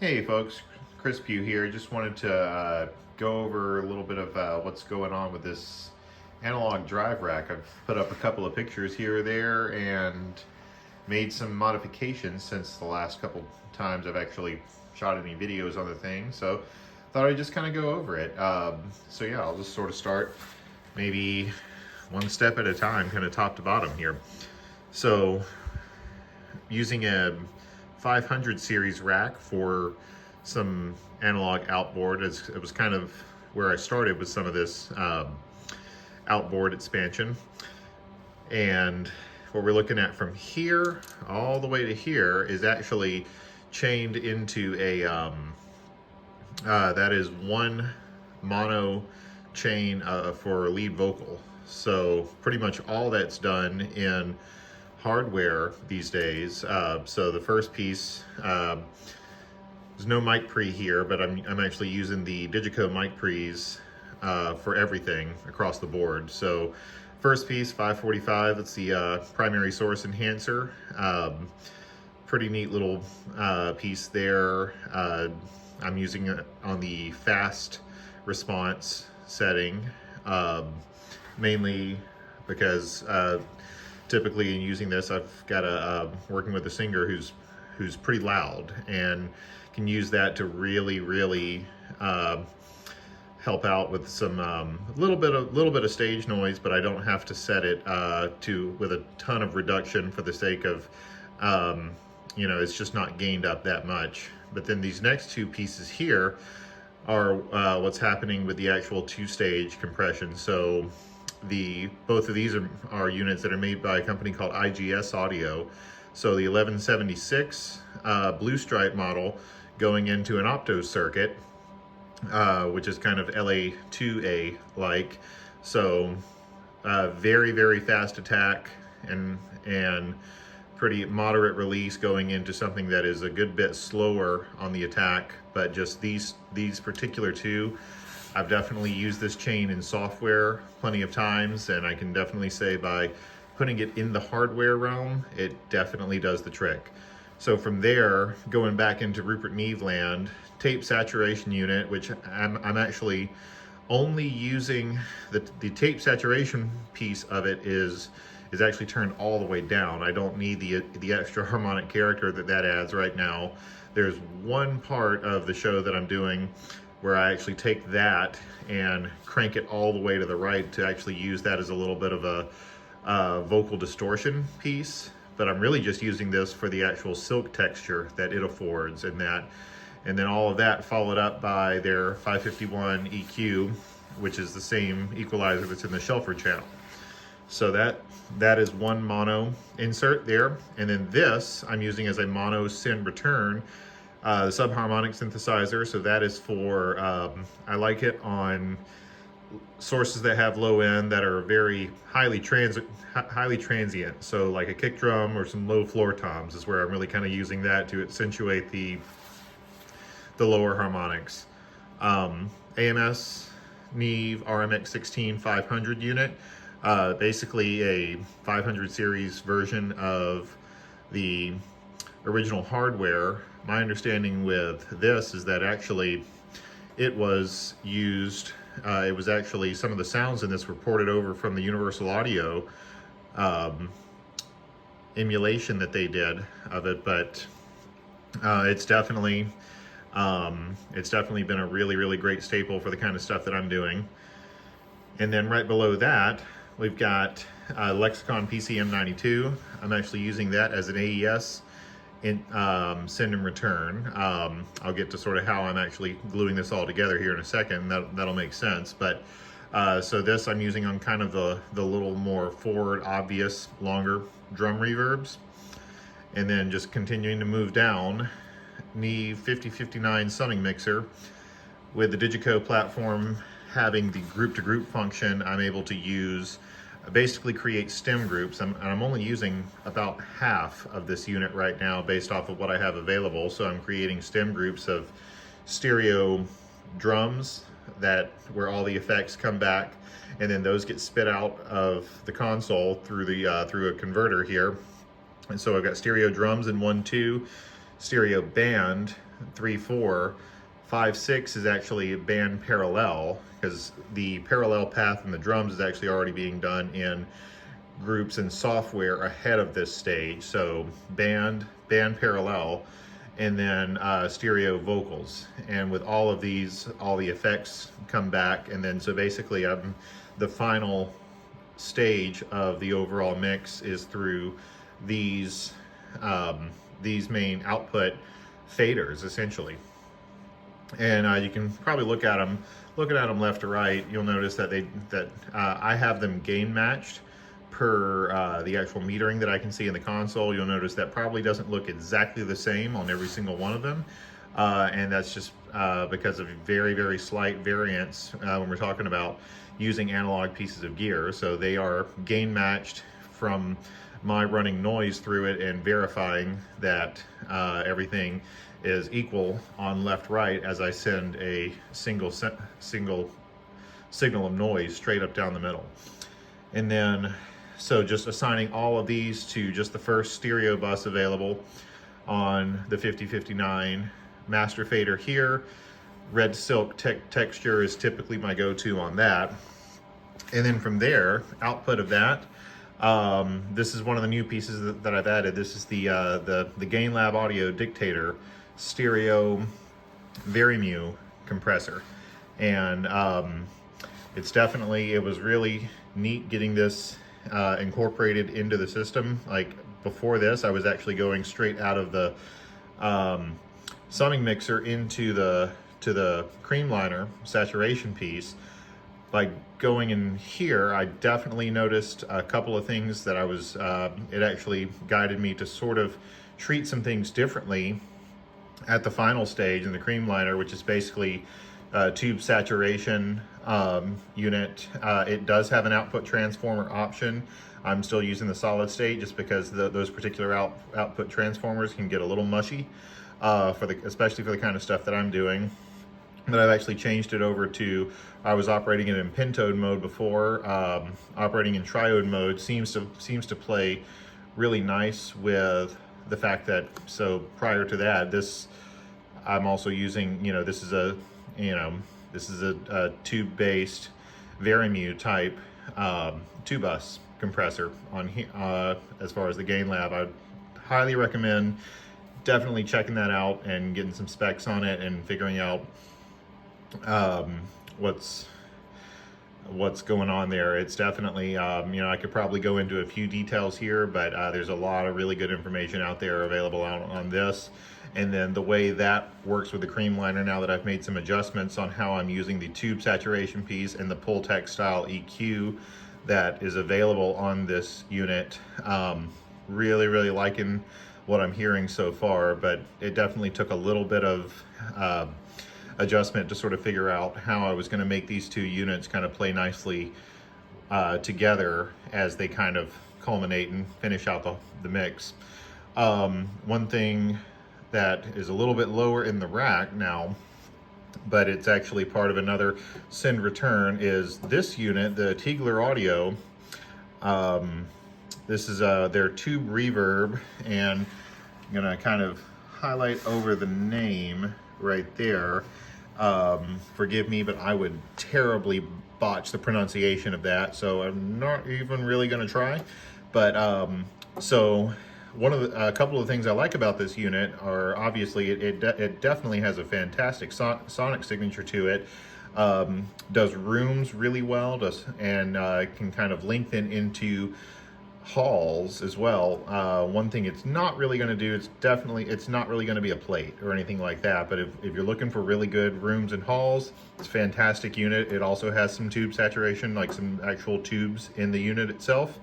Hey folks, Chris Pugh here. Just wanted to go over a little bit of what's going on with this analog drive rack. I've put up a couple of pictures here or there and made some modifications since the last couple times I've actually shot any videos on the thing. So thought I'd just kind of go over it. So yeah, I'll just sort of start maybe one step at a time, kind of top to bottom here. So using a 500 series rack for some analog outboard. It was kind of where I started with some of this outboard expansion. And what we're looking at from here all the way to here is actually chained into a, that is one mono chain for lead vocal. So pretty much all that's done in hardware these days. So the first piece, there's no mic pre here, but I'm actually using the Digico mic pre's for everything across the board. So first piece, 545, it's the primary source enhancer. Pretty neat little piece there. I'm using it on the fast response setting, mainly because typically in using this, I've got working with a singer who's pretty loud and can use that to really help out with some little bit of stage noise, but I don't have to set it with a ton of reduction for the sake of it's just not gained up that much. But then these next two pieces here are what's happening with the actual two-stage compression. So both of these are units that are made by a company called IGS Audio. So the 1176 Blue Stripe model going into an opto circuit, which is kind of LA2A like. So very fast attack and pretty moderate release going into something that is a good bit slower on the attack. But just these particular two, I've definitely used this chain in software plenty of times, and I can definitely say by putting it in the hardware realm, it definitely does the trick. So from there, going back into Rupert Neve land, tape saturation unit, which I'm actually only using the tape saturation piece of it is actually turned all the way down. I don't need the extra harmonic character that adds right now. There's one part of the show that I'm doing where I actually take that and crank it all the way to the right to actually use that as a little bit of a vocal distortion piece. But I'm really just using this for the actual silk texture that it affords, and then all of that followed up by their 551 EQ, which is the same equalizer that's in the Shelford channel. So that is one mono insert there. And then this I'm using as a mono send return, the subharmonic synthesizer. So that is for, I like it on sources that have low end that are very highly transient. So like a kick drum or some low floor toms is where I'm really kind of using that to accentuate the lower harmonics. AMS Neve RMX 16 500 unit, basically a 500 series version of the original hardware. My understanding with this is that actually it was used, it was actually some of the sounds in this were ported over from the Universal Audio emulation that they did of it, but it's definitely been a really great staple for the kind of stuff that I'm doing. And then right below that, we've got Lexicon PCM92. I'm actually using that as an AES in send and return. I'll get to sort of how I'm actually gluing this all together here in a second. That'll make sense. But so this I'm using on kind of the little more forward, obvious, longer drum reverbs. And then just continuing to move down, Neve 5059 summing mixer. With the Digico platform having the group-to-group function, I'm able to use basically create stem groups. I'm only using about half of this unit right now based off of what I have available. So I'm creating stem groups of stereo drums where all the effects come back, and then those get spit out of the console through a converter here. And so I've got stereo drums in 1-2, stereo band 3, 4, 5, 6 is actually band parallel, because the parallel path in the drums is actually already being done in groups and software ahead of this stage. So band parallel, and then stereo vocals. And with all of these, all the effects come back, and then so basically the final stage of the overall mix is through these main output faders, essentially. And you can probably look at them left to right. You'll notice that I have them gain matched per the actual metering that I can see in the console. You'll notice that probably doesn't look exactly the same on every single one of them, and that's just because of very, very slight variance when we're talking about using analog pieces of gear. So they are gain matched from my running noise through it and verifying that everything is equal on left right as I send a single signal of noise straight up down the middle. And then so just assigning all of these to just the first stereo bus available on the 5059 master fader here. Red silk texture is typically my go-to on that. And then from there, output of that, this is one of the new pieces that I've added. This is the GainLab Audio Dictator stereo Varimu compressor. And it was really neat getting this incorporated into the system. Like before this, I was actually going straight out of the summing mixer into the Creamliner saturation piece. By going in here, I definitely noticed a couple of things that it actually guided me to sort of treat some things differently at the final stage in the Creamliner, which is basically tube saturation unit. It does have an output transformer option. I'm still using the solid state just because those particular output transformers can get a little mushy, especially for the kind of stuff that I'm doing. But I've actually changed it over to, I was operating it in pentode mode before. Operating in triode mode seems to play really nice with the fact that, so prior to that, I'm also using, this is a tube-based Varimu type tube bus compressor on here. As far as the GainLab, I'd highly recommend definitely checking that out and getting some specs on it and figuring out what's going on there. It's definitely, I could probably go into a few details here, but there's a lot of really good information out there available on this. And then the way that works with the Creamliner, now that I've made some adjustments on how I'm using the tube saturation piece and the Pultec style EQ that is available on this unit. Really, really liking what I'm hearing so far, but it definitely took a little bit of adjustment to sort of figure out how I was going to make these two units kind of play nicely together as they kind of culminate and finish out the mix. One thing that is a little bit lower in the rack now, but it's actually part of another send return, is this unit, the Tegeler Audio. This is their tube reverb, and I'm gonna kind of highlight over the name right there. Forgive me, but I would terribly botch the pronunciation of that, so I'm not even really gonna try. But so a couple of things I like about this unit are, obviously it definitely has a fantastic sonic signature to it. Does rooms really well, and can kind of lengthen into halls as well. One thing it's not really going to do, it's not really going to be a plate or anything like that, but if you're looking for really good rooms and halls, it's a fantastic unit. It also has some tube saturation, like some actual tubes in the unit itself.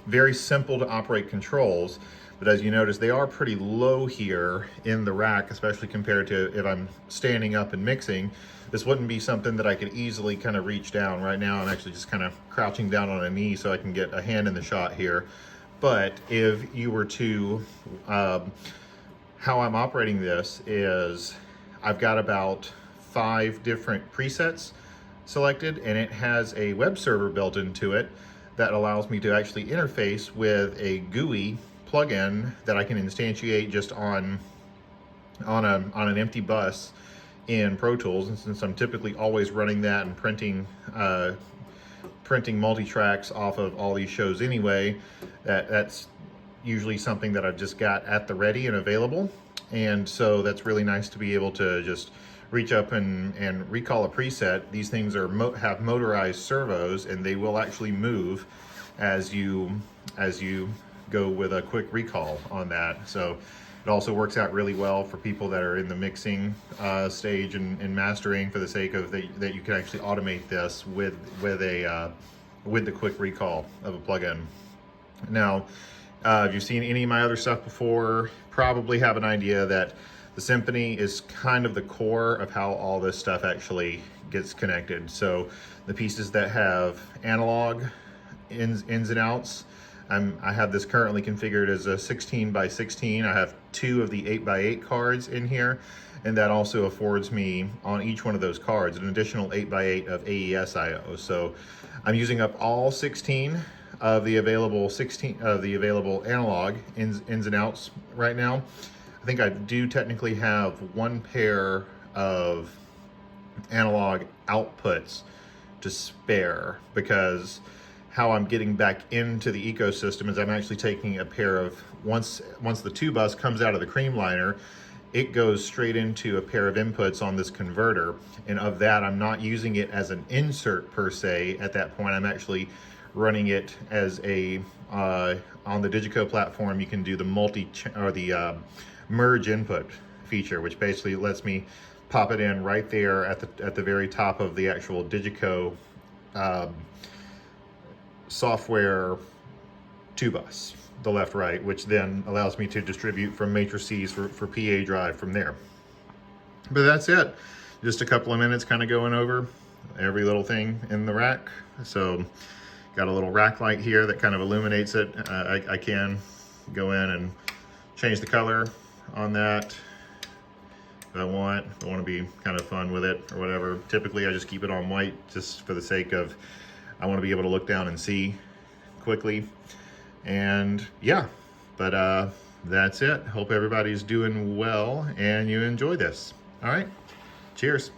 Very simple to operate controls, but as you notice, they are pretty low here in the rack, especially compared to if I'm standing up and mixing. This wouldn't be something that I could easily kind of reach down. Right now, I'm actually just kind of crouching down on a knee so I can get a hand in the shot here. But if you were to, how I'm operating this is, I've got about 5 different presets selected, and it has a web server built into it that allows me to actually interface with a GUI plugin that I can instantiate just on on an empty bus in Pro Tools, and since I'm typically always running that and printing multi-tracks off of all these shows anyway, that's usually something that I've just got at the ready and available. And so that's really nice to be able to just reach up and recall a preset. These things are have motorized servos, and they will actually move as you go with a quick recall on that. So it also works out really well for people that are in the mixing stage and mastering, for the sake of that you can actually automate this with the quick recall of a plugin. Now, if you've seen any of my other stuff before, probably have an idea that the Symphony is kind of the core of how all this stuff actually gets connected. So the pieces that have analog ins and outs, I have this currently configured as a 16 by 16. I have 2 of the 8 by 8 cards in here, and that also affords me on each one of those cards an additional 8 by 8 of AES IO. So I'm using up all 16 of the available analog ins and outs right now. I think I do technically have 1 pair of analog outputs to spare, because how I'm getting back into the ecosystem is I'm actually taking a pair of, once the 2 bus comes out of the Creamliner, it goes straight into a pair of inputs on this converter, and of that I'm not using it as an insert per se at that point. I'm actually running it as a on the Digico platform. You can do the merge input feature, which basically lets me pop it in right there at the very top of the actual Digico software 2 bus, the left right, which then allows me to distribute from matrices for PA drive from there. But that's it. Just a couple of minutes kind of going over every little thing in the rack. So got a little rack light here that kind of illuminates it. I can go in and change the color on that if I want. I want to be kind of fun with it or whatever. Typically I just keep it on white just for the sake of, I want to be able to look down and see quickly. And yeah, but that's it. Hope everybody's doing well and you enjoy this. All right, cheers.